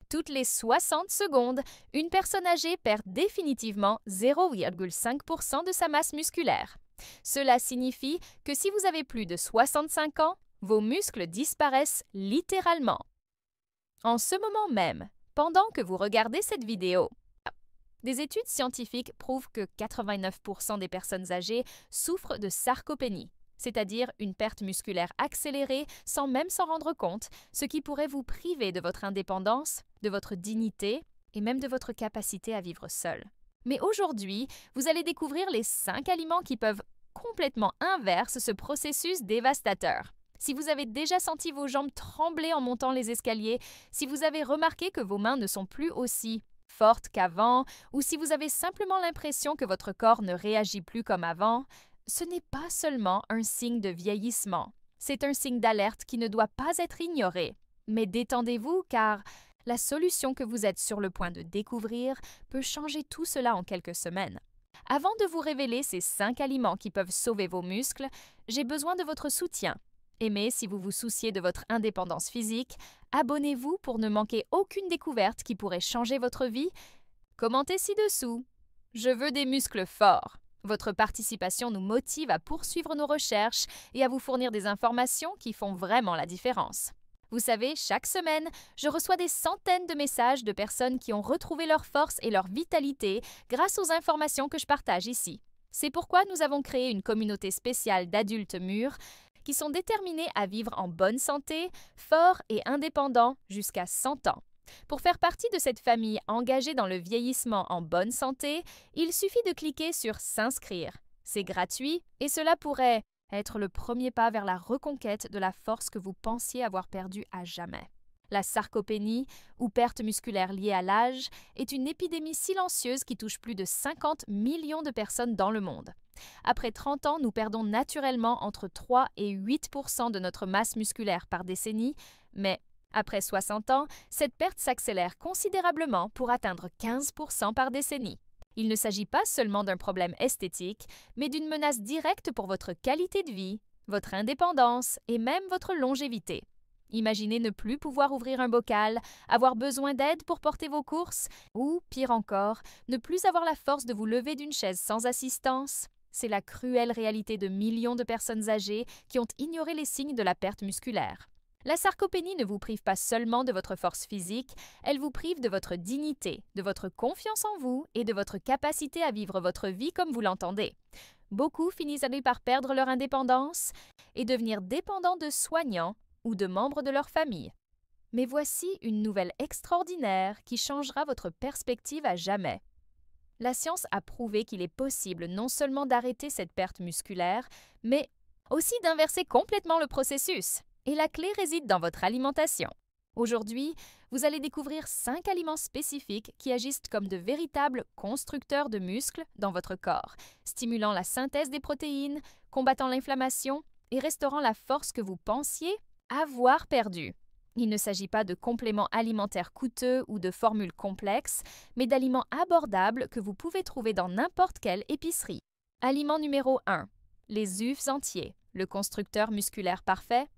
Toutes les 60 secondes, une personne âgée perd définitivement 0,5% de sa masse musculaire. Cela signifie que si vous avez plus de 65 ans, vos muscles disparaissent littéralement. En ce moment même, pendant que vous regardez cette vidéo, des études scientifiques prouvent que 89% des personnes âgées souffrent de sarcopénie, c'est-à-dire une perte musculaire accélérée sans même s'en rendre compte, ce qui pourrait vous priver de votre indépendance, de votre dignité et même de votre capacité à vivre seul. Mais aujourd'hui, vous allez découvrir les 5 aliments qui peuvent complètement inverser ce processus dévastateur. Si vous avez déjà senti vos jambes trembler en montant les escaliers, si vous avez remarqué que vos mains ne sont plus aussi fortes qu'avant, ou si vous avez simplement l'impression que votre corps ne réagit plus comme avant, ce n'est pas seulement un signe de vieillissement. C'est un signe d'alerte qui ne doit pas être ignoré. Mais détendez-vous car la solution que vous êtes sur le point de découvrir peut changer tout cela en quelques semaines. Avant de vous révéler ces 5 aliments qui peuvent sauver vos muscles, j'ai besoin de votre soutien. Aimez si vous vous souciez de votre indépendance physique, abonnez-vous pour ne manquer aucune découverte qui pourrait changer votre vie. Commentez ci-dessous. Je veux des muscles forts. Votre participation nous motive à poursuivre nos recherches et à vous fournir des informations qui font vraiment la différence. Vous savez, chaque semaine, je reçois des centaines de messages de personnes qui ont retrouvé leur force et leur vitalité grâce aux informations que je partage ici. C'est pourquoi nous avons créé une communauté spéciale d'adultes mûrs qui sont déterminés à vivre en bonne santé, forts et indépendants jusqu'à 100 ans. Pour faire partie de cette famille engagée dans le vieillissement en bonne santé, il suffit de cliquer sur « S'inscrire ». C'est gratuit et cela pourrait être le premier pas vers la reconquête de la force que vous pensiez avoir perdue à jamais. La sarcopénie, ou perte musculaire liée à l'âge, est une épidémie silencieuse qui touche plus de 50 millions de personnes dans le monde. Après 30 ans, nous perdons naturellement entre 3 et 8% de notre masse musculaire par décennie, mais après 60 ans, cette perte s'accélère considérablement pour atteindre 15% par décennie. Il ne s'agit pas seulement d'un problème esthétique, mais d'une menace directe pour votre qualité de vie, votre indépendance et même votre longévité. Imaginez ne plus pouvoir ouvrir un bocal, avoir besoin d'aide pour porter vos courses, ou, pire encore, ne plus avoir la force de vous lever d'une chaise sans assistance. C'est la cruelle réalité de millions de personnes âgées qui ont ignoré les signes de la perte musculaire. La sarcopénie ne vous prive pas seulement de votre force physique, elle vous prive de votre dignité, de votre confiance en vous et de votre capacité à vivre votre vie comme vous l'entendez. Beaucoup finissent par perdre leur indépendance et devenir dépendants de soignants ou de membres de leur famille. Mais voici une nouvelle extraordinaire qui changera votre perspective à jamais. La science a prouvé qu'il est possible non seulement d'arrêter cette perte musculaire, mais aussi d'inverser complètement le processus. Et la clé réside dans votre alimentation. Aujourd'hui, vous allez découvrir 5 aliments spécifiques qui agissent comme de véritables constructeurs de muscles dans votre corps, stimulant la synthèse des protéines, combattant l'inflammation et restaurant la force que vous pensiez avoir perdue. Il ne s'agit pas de compléments alimentaires coûteux ou de formules complexes, mais d'aliments abordables que vous pouvez trouver dans n'importe quelle épicerie. Aliment numéro 1. Les œufs entiers, le constructeur musculaire parfait.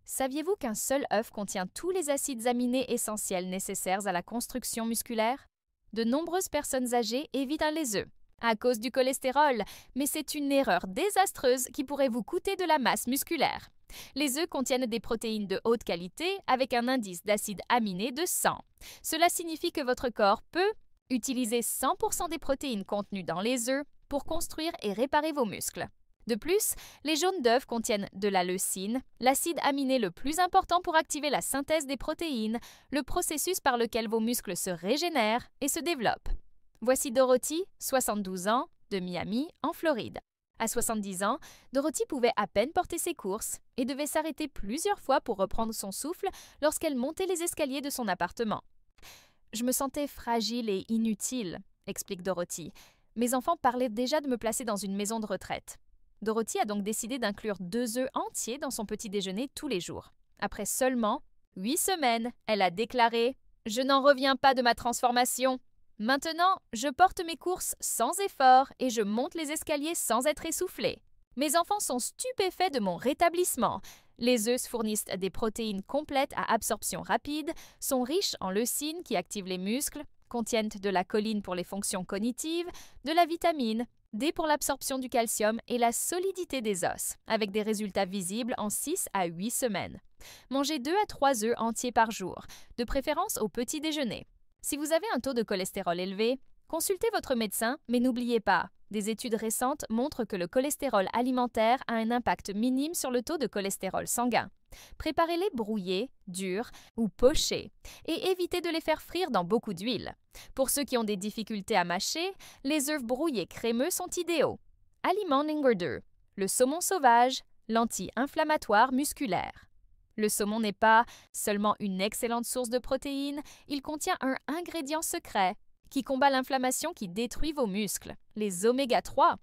Saviez-vous qu'un seul œuf contient tous les acides aminés essentiels nécessaires à la construction musculaire? De nombreuses personnes âgées évitent les œufs à cause du cholestérol, mais c'est une erreur désastreuse qui pourrait vous coûter de la masse musculaire. Les œufs contiennent des protéines de haute qualité avec un indice d'acides aminés de 100. Cela signifie que votre corps peut utiliser 100% des protéines contenues dans les œufs pour construire et réparer vos muscles. De plus, les jaunes d'œufs contiennent de la leucine, l'acide aminé le plus important pour activer la synthèse des protéines, le processus par lequel vos muscles se régénèrent et se développent. Voici Dorothy, 72 ans, de Miami, en Floride. À 70 ans, Dorothy pouvait à peine porter ses courses et devait s'arrêter plusieurs fois pour reprendre son souffle lorsqu'elle montait les escaliers de son appartement. « Je me sentais fragile et inutile », explique Dorothy. « Mes enfants parlaient déjà de me placer dans une maison de retraite. » Dorothy a donc décidé d'inclure 2 œufs entiers dans son petit déjeuner tous les jours. Après seulement 8 semaines, elle a déclaré « Je n'en reviens pas de ma transformation. Maintenant, je porte mes courses sans effort et je monte les escaliers sans être essoufflée. Mes enfants sont stupéfaits de mon rétablissement. Les œufs fournissent des protéines complètes à absorption rapide, sont riches en leucine qui active les muscles, contiennent de la choline pour les fonctions cognitives, de la vitamine D pour l'absorption du calcium et la solidité des os, avec des résultats visibles en 6 à 8 semaines. Mangez 2 à 3 œufs entiers par jour, de préférence au petit déjeuner. Si vous avez un taux de cholestérol élevé, consultez votre médecin, mais n'oubliez pas, des études récentes montrent que le cholestérol alimentaire a un impact minime sur le taux de cholestérol sanguin. Préparez-les brouillés, durs ou pochés et évitez de les faire frire dans beaucoup d'huile. Pour ceux qui ont des difficultés à mâcher, les œufs brouillés crémeux sont idéaux. Aliment numéro 2. Le saumon sauvage, l'anti-inflammatoire musculaire. Le saumon n'est pas seulement une excellente source de protéines, il contient un ingrédient secret qui combat l'inflammation qui détruit vos muscles, les oméga 3.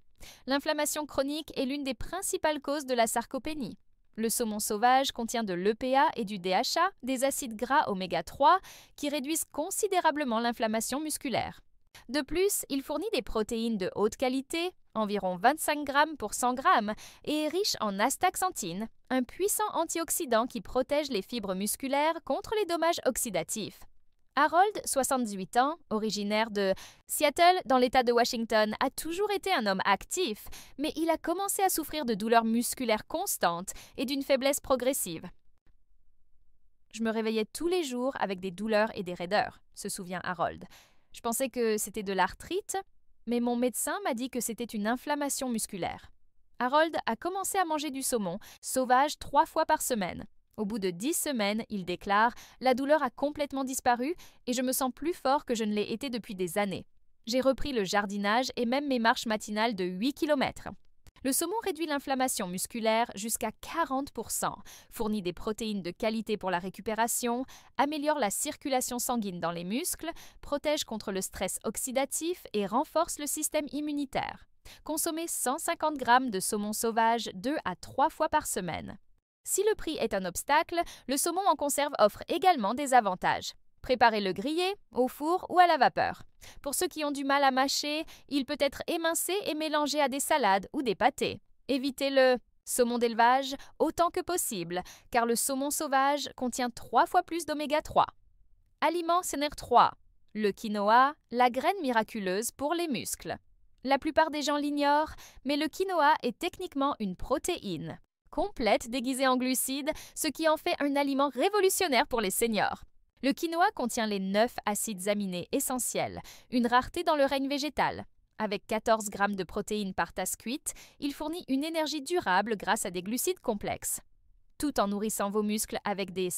L'inflammation chronique est l'une des principales causes de la sarcopénie. Le saumon sauvage contient de l'EPA et du DHA, des acides gras oméga 3, qui réduisent considérablement l'inflammation musculaire. De plus, il fournit des protéines de haute qualité, environ 25 grammes pour 100 grammes, et est riche en astaxanthine, un puissant antioxydant qui protège les fibres musculaires contre les dommages oxydatifs. Harold, 78 ans, originaire de Seattle dans l'État de Washington, a toujours été un homme actif, mais il a commencé à souffrir de douleurs musculaires constantes et d'une faiblesse progressive. Je me réveillais tous les jours avec des douleurs et des raideurs, se souvient Harold. Je pensais que c'était de l'arthrite, mais mon médecin m'a dit que c'était une inflammation musculaire. Harold a commencé à manger du saumon sauvage 3 fois par semaine. Au bout de 10 semaines, il déclare « La douleur a complètement disparu et je me sens plus fort que je ne l'ai été depuis des années. J'ai repris le jardinage et même mes marches matinales de 8 km. » Le saumon réduit l'inflammation musculaire jusqu'à 40%, fournit des protéines de qualité pour la récupération, améliore la circulation sanguine dans les muscles, protège contre le stress oxydatif et renforce le système immunitaire. Consommez 150 grammes de saumon sauvage 2 à 3 fois par semaine. Si le prix est un obstacle, le saumon en conserve offre également des avantages. Préparez-le grillé, au four ou à la vapeur. Pour ceux qui ont du mal à mâcher, il peut être émincé et mélangé à des salades ou des pâtés. Évitez le saumon d'élevage autant que possible, car le saumon sauvage contient 3 fois plus d'oméga 3. Aliment CNR3. Le quinoa, la graine miraculeuse pour les muscles. La plupart des gens l'ignorent, mais le quinoa est techniquement une protéine complète déguisée en glucides, ce qui en fait un aliment révolutionnaire pour les seniors. Le quinoa contient les 9 acides aminés essentiels, une rareté dans le règne végétal. Avec 14 grammes de protéines par tasse cuite, il fournit une énergie durable grâce à des glucides complexes, tout en nourrissant vos muscles avec des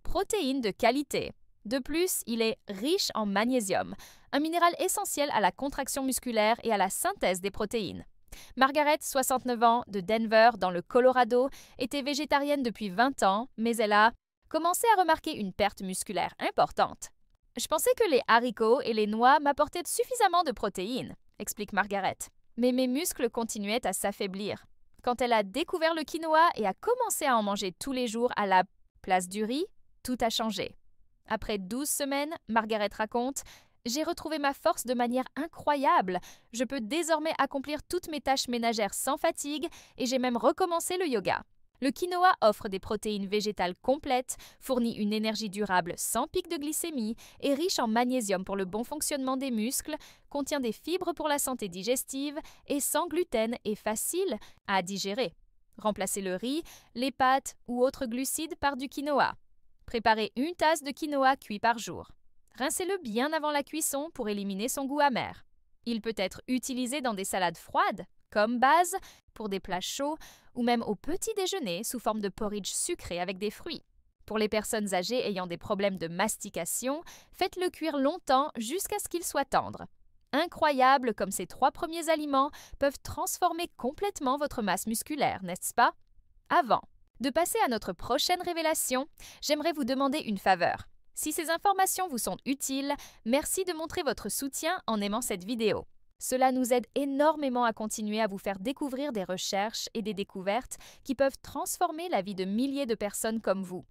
protéines de qualité. De plus, il est riche en magnésium, un minéral essentiel à la contraction musculaire et à la synthèse des protéines. Margaret, 69 ans, de Denver, dans le Colorado, était végétarienne depuis 20 ans, mais elle a commencé à remarquer une perte musculaire importante. « Je pensais que les haricots et les noix m'apportaient suffisamment de protéines, » explique Margaret. Mais mes muscles continuaient à s'affaiblir. Quand elle a découvert le quinoa et a commencé à en manger tous les jours à la place du riz, tout a changé. Après 12 semaines, Margaret raconte « J'ai retrouvé ma force de manière incroyable. Je peux désormais accomplir toutes mes tâches ménagères sans fatigue et j'ai même recommencé le yoga. » Le quinoa offre des protéines végétales complètes, fournit une énergie durable sans pic de glycémie, est riche en magnésium pour le bon fonctionnement des muscles, contient des fibres pour la santé digestive et sans gluten et facile à digérer. Remplacez le riz, les pâtes ou autres glucides par du quinoa. Préparez une tasse de quinoa cuit par jour. Rincez-le bien avant la cuisson pour éliminer son goût amer. Il peut être utilisé dans des salades froides, comme base, pour des plats chauds, ou même au petit déjeuner sous forme de porridge sucré avec des fruits. Pour les personnes âgées ayant des problèmes de mastication, faites-le cuire longtemps jusqu'à ce qu'il soit tendre. Incroyable comme ces 3 premiers aliments peuvent transformer complètement votre masse musculaire, n'est-ce pas? Avant de passer à notre prochaine révélation, j'aimerais vous demander une faveur. Si ces informations vous sont utiles, merci de montrer votre soutien en aimant cette vidéo. Cela nous aide énormément à continuer à vous faire découvrir des recherches et des découvertes qui peuvent transformer la vie de milliers de personnes comme vous.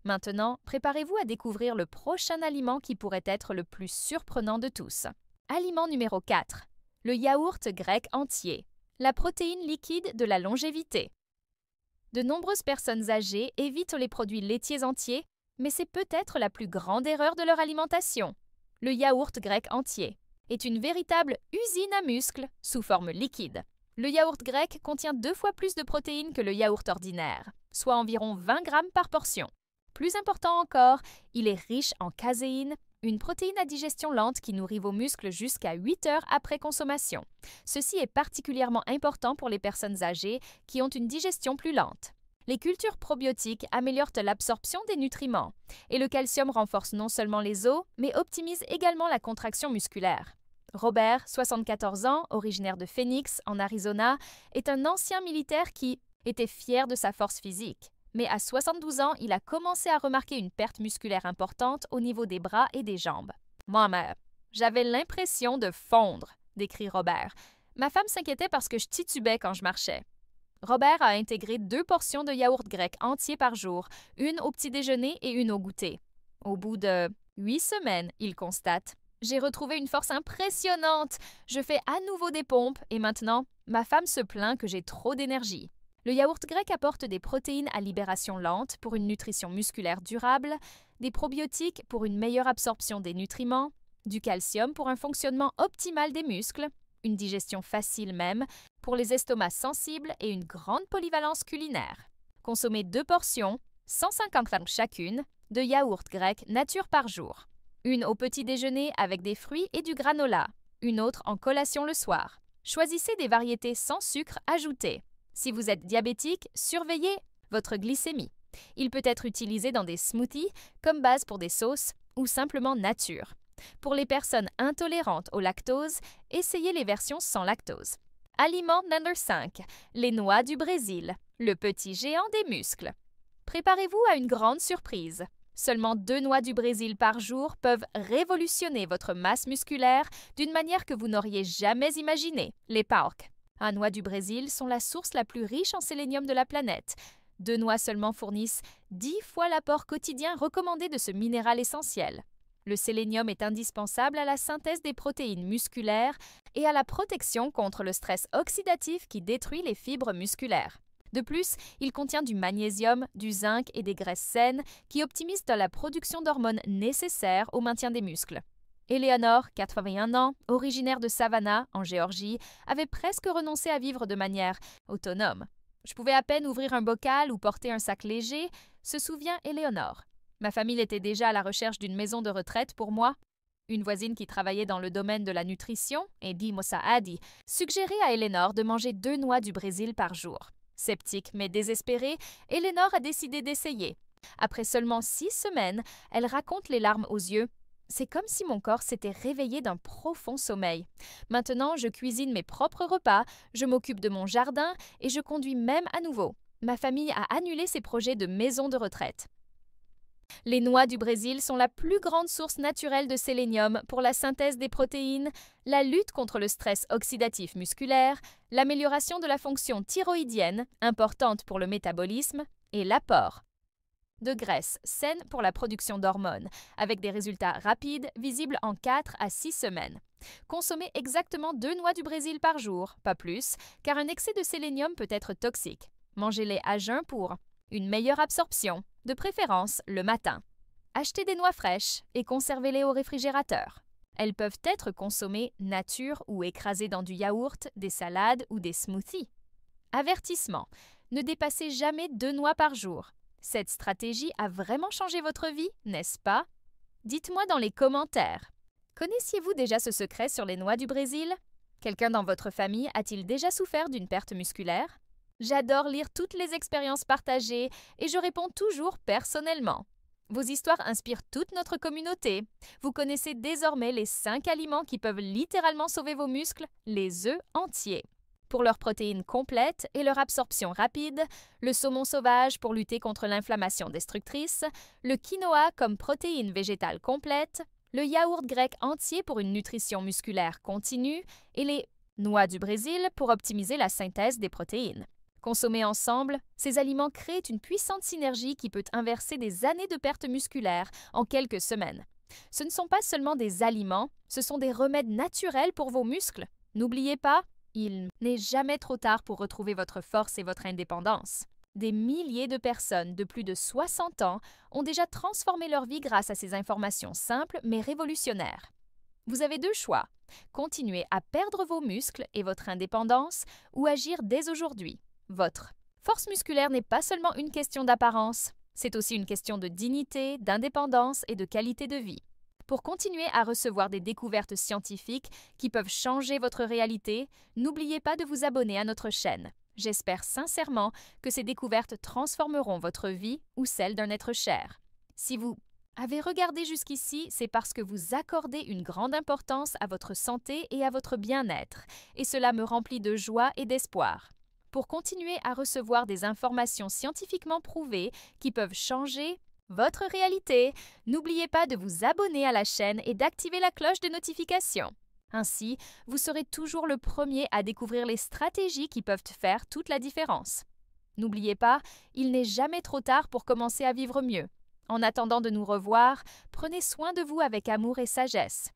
Maintenant, préparez-vous à découvrir le prochain aliment qui pourrait être le plus surprenant de tous. Aliment numéro 4. Le yaourt grec entier. La protéine liquide de la longévité. De nombreuses personnes âgées évitent les produits laitiers entiers, mais c'est peut-être la plus grande erreur de leur alimentation. Le yaourt grec entier est une véritable usine à muscles sous forme liquide. Le yaourt grec contient 2 fois plus de protéines que le yaourt ordinaire, soit environ 20 grammes par portion. Plus important encore, il est riche en caséine, une protéine à digestion lente qui nourrit vos muscles jusqu'à 8 heures après consommation. Ceci est particulièrement important pour les personnes âgées qui ont une digestion plus lente. Les cultures probiotiques améliorent l'absorption des nutriments et le calcium renforce non seulement les os, mais optimise également la contraction musculaire. Robert, 74 ans, originaire de Phoenix, en Arizona, est un ancien militaire qui était fier de sa force physique. Mais à 72 ans, il a commencé à remarquer une perte musculaire importante au niveau des bras et des jambes. « Maman, j'avais l'impression de fondre », décrit Robert. « Ma femme s'inquiétait parce que je titubais quand je marchais. » Robert a intégré 2 portions de yaourt grec entier par jour, une au petit déjeuner et une au goûter. Au bout de 8 semaines, il constate « J'ai retrouvé une force impressionnante, je fais à nouveau des pompes et maintenant, ma femme se plaint que j'ai trop d'énergie. » Le yaourt grec apporte des protéines à libération lente pour une nutrition musculaire durable, des probiotiques pour une meilleure absorption des nutriments, du calcium pour un fonctionnement optimal des muscles, une digestion facile même, pour les estomacs sensibles et une grande polyvalence culinaire. Consommez 2 portions, 150 grammes chacune, de yaourt grec nature par jour. Une au petit déjeuner avec des fruits et du granola, une autre en collation le soir. Choisissez des variétés sans sucre ajouté. Si vous êtes diabétique, surveillez votre glycémie. Il peut être utilisé dans des smoothies comme base pour des sauces ou simplement nature. Pour les personnes intolérantes au lactose, essayez les versions sans lactose. Aliment number 5. Les noix du Brésil, le petit géant des muscles. Préparez-vous à une grande surprise. Seulement 2 noix du Brésil par jour peuvent révolutionner votre masse musculaire d'une manière que vous n'auriez jamais imaginée. Les PAOK. Les noix du Brésil sont la source la plus riche en sélénium de la planète. 2 noix seulement fournissent 10 fois l'apport quotidien recommandé de ce minéral essentiel. Le sélénium est indispensable à la synthèse des protéines musculaires et à la protection contre le stress oxydatif qui détruit les fibres musculaires. De plus, il contient du magnésium, du zinc et des graisses saines qui optimisent la production d'hormones nécessaires au maintien des muscles. Éléonore, 81 ans, originaire de Savannah, en Géorgie, avait presque renoncé à vivre de manière autonome. « Je pouvais à peine ouvrir un bocal ou porter un sac léger », se souvient Éléonore. « Ma famille était déjà à la recherche d'une maison de retraite pour moi. » Une voisine qui travaillait dans le domaine de la nutrition, Eddie Mosaadi, suggérait à Éléonore de manger 2 noix du Brésil par jour. Sceptique mais désespérée, Éléonore a décidé d'essayer. Après seulement 6 semaines, elle raconte les larmes aux yeux. C'est comme si mon corps s'était réveillé d'un profond sommeil. Maintenant, je cuisine mes propres repas, je m'occupe de mon jardin et je conduis même à nouveau. Ma famille a annulé ses projets de maison de retraite. Les noix du Brésil sont la plus grande source naturelle de sélénium pour la synthèse des protéines, la lutte contre le stress oxydatif musculaire, l'amélioration de la fonction thyroïdienne, importante pour le métabolisme, et l'apport de graisse saine pour la production d'hormones, avec des résultats rapides visibles en 4 à 6 semaines. Consommez exactement 2 noix du Brésil par jour, pas plus, car un excès de sélénium peut être toxique. Mangez-les à jeun pour une meilleure absorption, de préférence le matin. Achetez des noix fraîches et conservez-les au réfrigérateur. Elles peuvent être consommées nature ou écrasées dans du yaourt, des salades ou des smoothies. Avertissement. Ne dépassez jamais 2 noix par jour. Cette stratégie a vraiment changé votre vie, n'est-ce pas? Dites-moi dans les commentaires. Connaissiez-vous déjà ce secret sur les noix du Brésil? Quelqu'un dans votre famille a-t-il déjà souffert d'une perte musculaire? J'adore lire toutes les expériences partagées et je réponds toujours personnellement. Vos histoires inspirent toute notre communauté. Vous connaissez désormais les 5 aliments qui peuvent littéralement sauver vos muscles, les œufs entiers. Pour leurs protéines complètes et leur absorption rapide, le saumon sauvage pour lutter contre l'inflammation destructrice, le quinoa comme protéine végétale complète, le yaourt grec entier pour une nutrition musculaire continue et les noix du Brésil pour optimiser la synthèse des protéines. Consommés ensemble, ces aliments créent une puissante synergie qui peut inverser des années de perte musculaire en quelques semaines. Ce ne sont pas seulement des aliments, ce sont des remèdes naturels pour vos muscles. N'oubliez pas, il n'est jamais trop tard pour retrouver votre force et votre indépendance. Des milliers de personnes de plus de 60 ans ont déjà transformé leur vie grâce à ces informations simples mais révolutionnaires. Vous avez deux choix. Continuer à perdre vos muscles et votre indépendance ou agir dès aujourd'hui. Votre force musculaire n'est pas seulement une question d'apparence, c'est aussi une question de dignité, d'indépendance et de qualité de vie. Pour continuer à recevoir des découvertes scientifiques qui peuvent changer votre réalité, n'oubliez pas de vous abonner à notre chaîne. J'espère sincèrement que ces découvertes transformeront votre vie ou celle d'un être cher. Si vous avez regardé jusqu'ici, c'est parce que vous accordez une grande importance à votre santé et à votre bien-être, et cela me remplit de joie et d'espoir. Pour continuer à recevoir des informations scientifiquement prouvées qui peuvent changer votre réalité, n'oubliez pas de vous abonner à la chaîne et d'activer la cloche de notification. Ainsi, vous serez toujours le premier à découvrir les stratégies qui peuvent faire toute la différence. N'oubliez pas, il n'est jamais trop tard pour commencer à vivre mieux. En attendant de nous revoir, prenez soin de vous avec amour et sagesse.